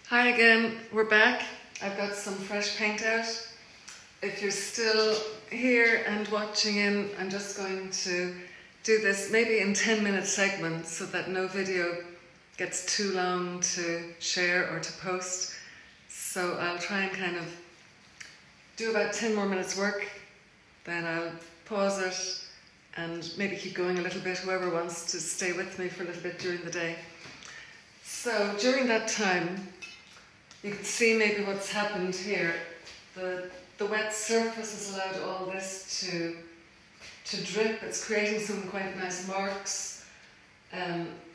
Hi again, we're back. I've got some fresh paint out. If you're still here and watching in, I'm just going to do this maybe in 10-minute segments so that no video gets too long to share or to post. So I'll try and kind of do about 10 more minutes work, then I'll pause it and maybe keep going a little bit, whoever wants to stay with me for a little bit during the day. So during that time, you can see maybe what's happened here. The wet surface has allowed all this to drip. It's creating some quite nice marks.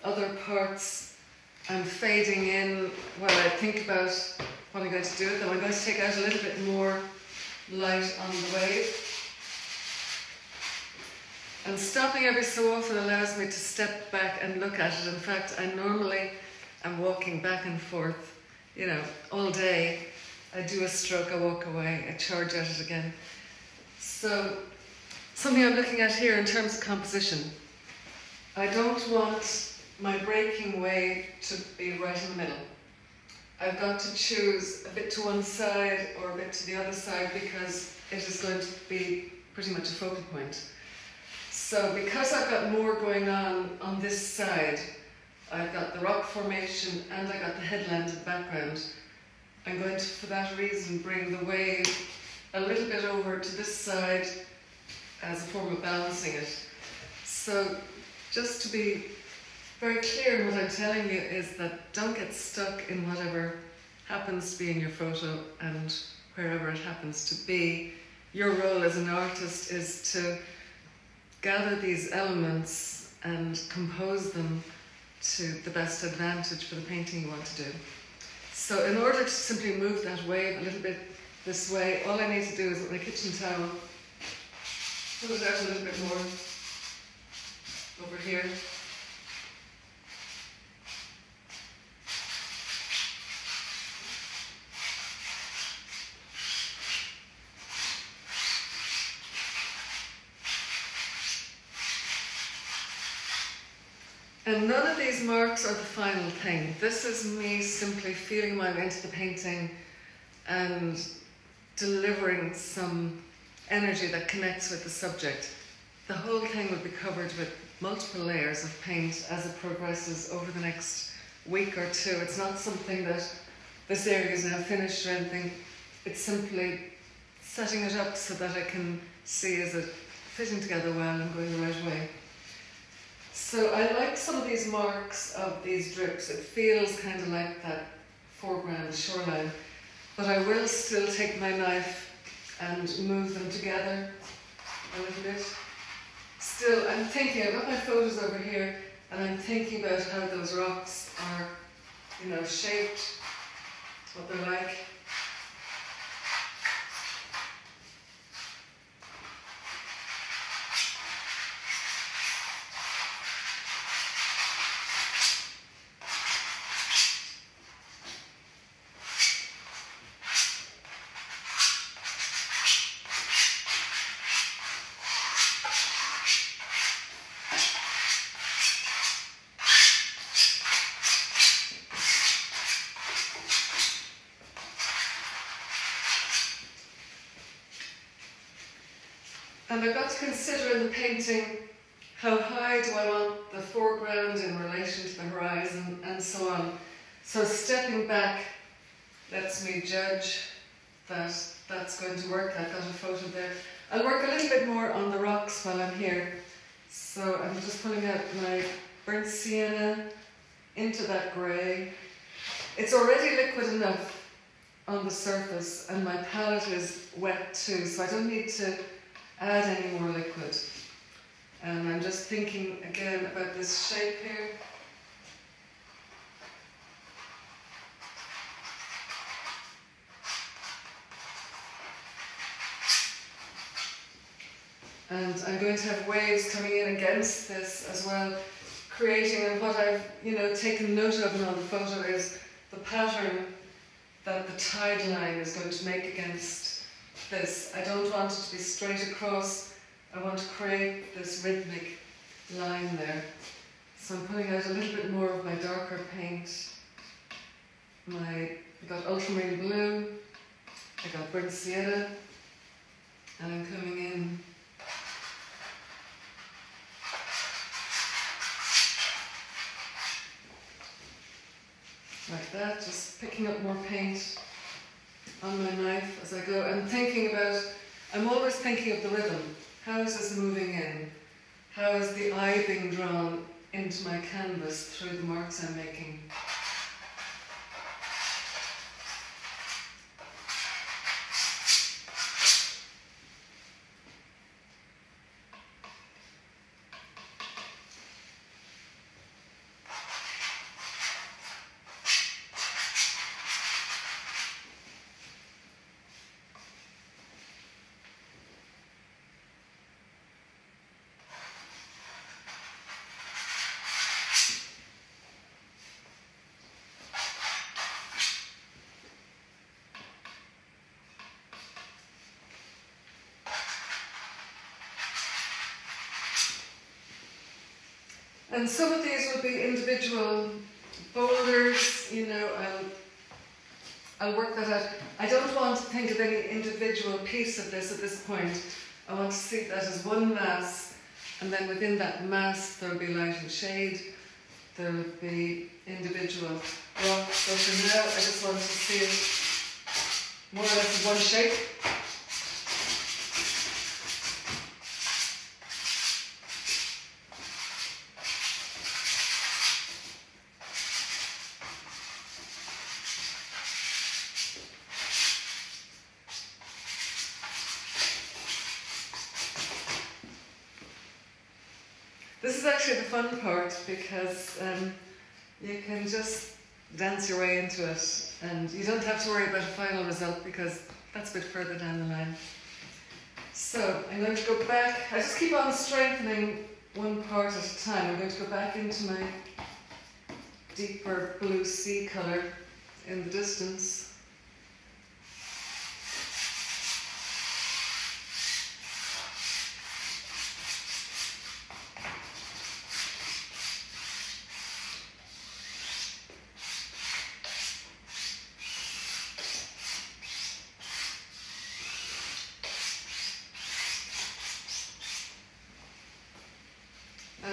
Other parts I'm fading in while I think about what I'm going to do with them. I'm going to take out a little bit more light on the wave. And stopping every so often allows me to step back and look at it. In fact, I normally am walking back and forth, all day. I do a stroke, I walk away, I charge at it again. So, something I'm looking at here in terms of composition. I don't want my breaking wave to be right in the middle. I've got to choose a bit to one side or a bit to the other side because it is going to be pretty much a focal point. So because I've got more going on this side, I've got the rock formation and I got the headland in the background. I'm going to, for that reason, bring the wave a little bit over to this side as a form of balancing it. So just to be very clear in what I'm telling you is that don't get stuck in whatever happens to be in your photo and wherever it happens to be. Your role as an artist is to gather these elements and compose them to the best advantage for the painting you want to do. So in order to simply move that wave a little bit this way, all I need to do is with my kitchen towel, pull it out a little bit more over here. And none of these marks are the final thing. This is me simply feeling my way into the painting and delivering some energy that connects with the subject. The whole thing will be covered with multiple layers of paint as it progresses over the next week or two. It's not something that this area is now finished or anything. It's simply setting it up so that I can see is it fitting together well and going the right way. So I like some of these marks of these drips. It feels kind of like that foreground shoreline, but I will still take my knife and move them together a little bit. Still, I'm thinking, I've got my photos over here, and I'm thinking about how those rocks are, shaped, what they're like. And I've got to consider in the painting how high do I want the foreground in relation to the horizon and so on. So stepping back lets me judge that that's going to work. I've got a photo there. I'll work a little bit more on the rocks while I'm here. So I'm just pulling out my burnt sienna into that grey. It's already liquid enough on the surface and my palette is wet too, so I don't need to add any more liquid. And I'm just thinking again about this shape here. And I'm going to have waves coming in against this as well, creating, and what I've taken note of in all the photo is the pattern that the tide line is going to make against this. I don't want it to be straight across. I want to create this rhythmic line there. So I'm pulling out a little bit more of my darker paint, my I got ultramarine blue, I got burnt sienna, and I'm coming in like that, just picking up more paint on my knife as I go. I'm always thinking of the rhythm. How is this moving in? How is the eye being drawn into my canvas through the marks I'm making? And some of these will be individual boulders, you know, I'll work that out. I don't want to think of any individual piece of this at this point. I want to see that as one mass, and then within that mass there will be light and shade, there will be individual rocks. So for now I just want to see it more or less in one shape. This is actually the fun part because you can just dance your way into it and you don't have to worry about a final result because that's a bit further down the line. So I'm going to go back. I just keep on strengthening one part at a time. I'm going to go back into my deeper blue sea colour in the distance.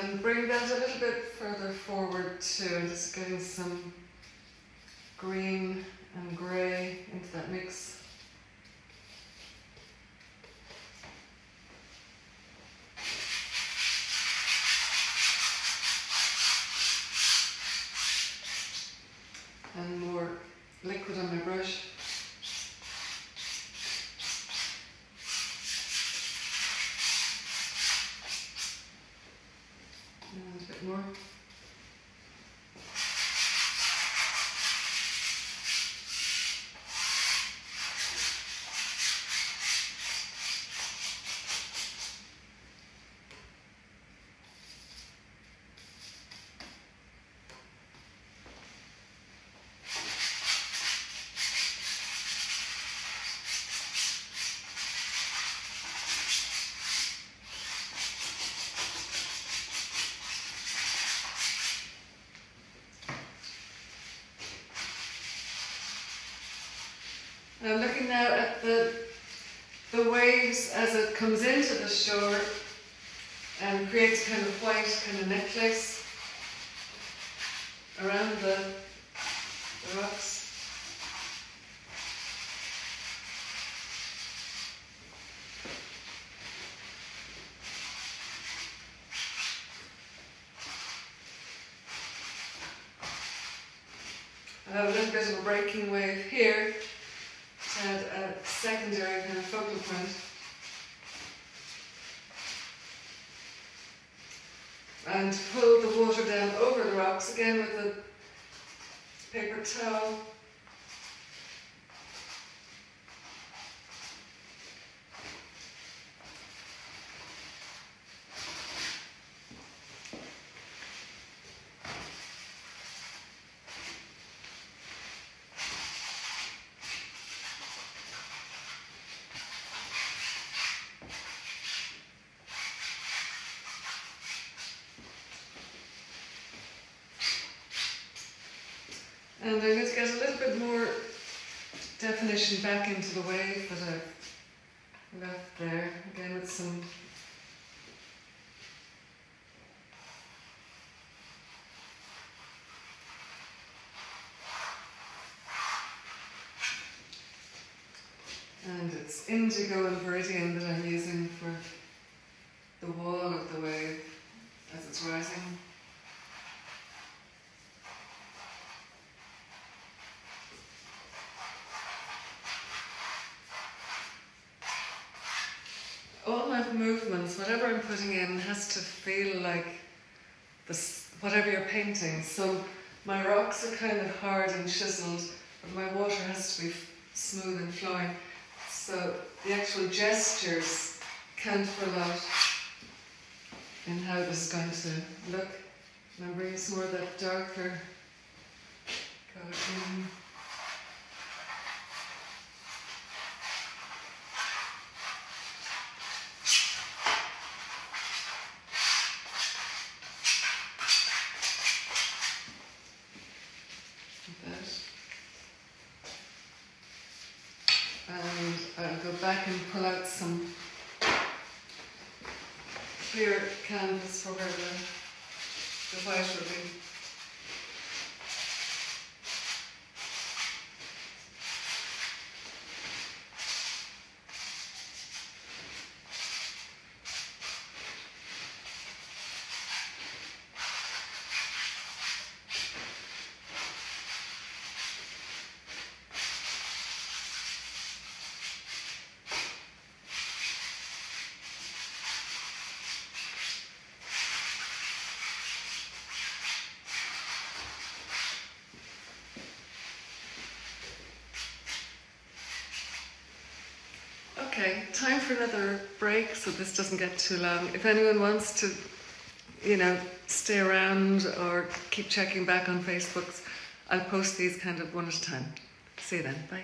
And bring that a little bit further forward too, and just getting some green and grey into that mix. And more liquid on my brush. And a bit more. I'm looking now at the waves as it comes into the shore and creates kind of white kind of necklace around the rocks. I have a little bit of a breaking wave here. And a secondary kind of focal point. And pull the water down over the rocks again with a paper towel. And I'm going to get a little bit more definition back into the wave that I left there, again with some and it's indigo and viridian that I'm using for the wall of the wave as it's rising. All my movements, whatever I'm putting in, has to feel like whatever you're painting. So my rocks are kind of hard and chiseled, but my water has to be smooth and flowing. So the actual gestures count for a lot in how this is going to look. And I'm bringing some more of that darker colour in. And I'll go back and pull out some clear canvas for where the white will be. Okay, time for another break so this doesn't get too long. If anyone wants to, stay around or keep checking back on Facebook, I'll post these kind of one at a time. See you then, bye.